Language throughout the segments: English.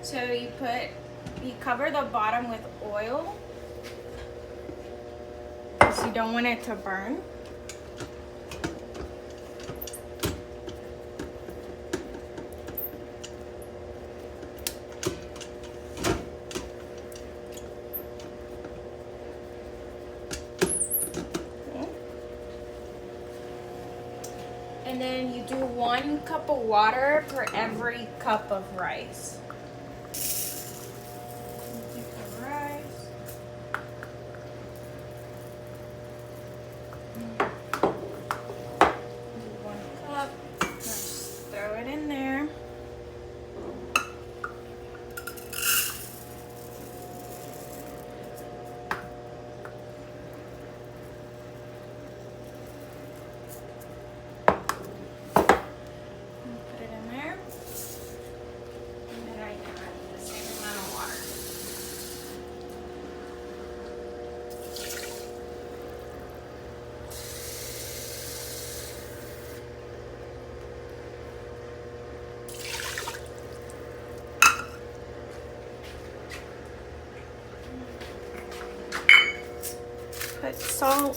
So you cover the bottom with oil because you don't want it to burn. And then you do 1 cup of water for every cup of rice. Put salt.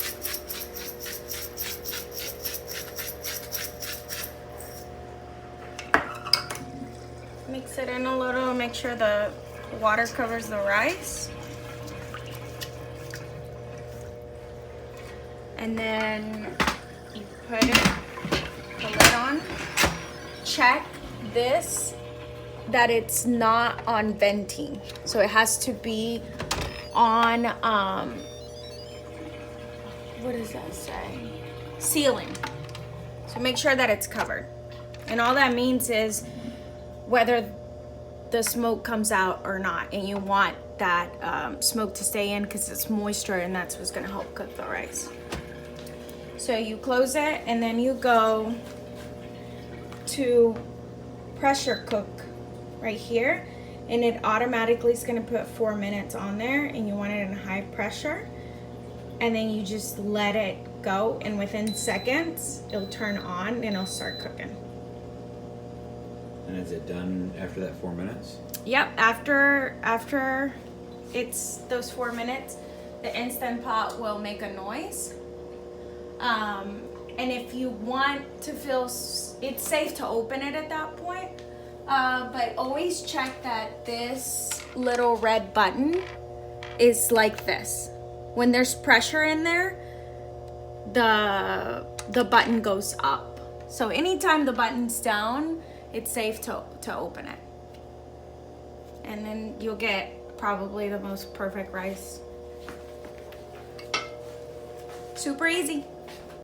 Mix it in a little, make sure the water covers the rice. And then you put the lid on. Check this, that it's not on venting. So it has to be on, what does that say? Sealing. So make sure that it's covered. And all that means is whether the smoke comes out or not. And you want that smoke to stay in because it's moisture and that's what's gonna help cook the rice. So you close it and then you go to pressure cook right here. And it automatically is gonna put 4 minutes on there and you want it in high pressure. And then you just let it go and within seconds, it'll turn on and it'll start cooking. And is it done after that 4 minutes? Yep, after it's those 4 minutes, the Instant Pot will make a noise. And if you want to feel, it's safe to open it at that point. But always check that this little red button is like this. When there's pressure in there, the button goes up. So anytime the button's down, it's safe to open it. And then you'll get probably the most perfect rice. Super easy.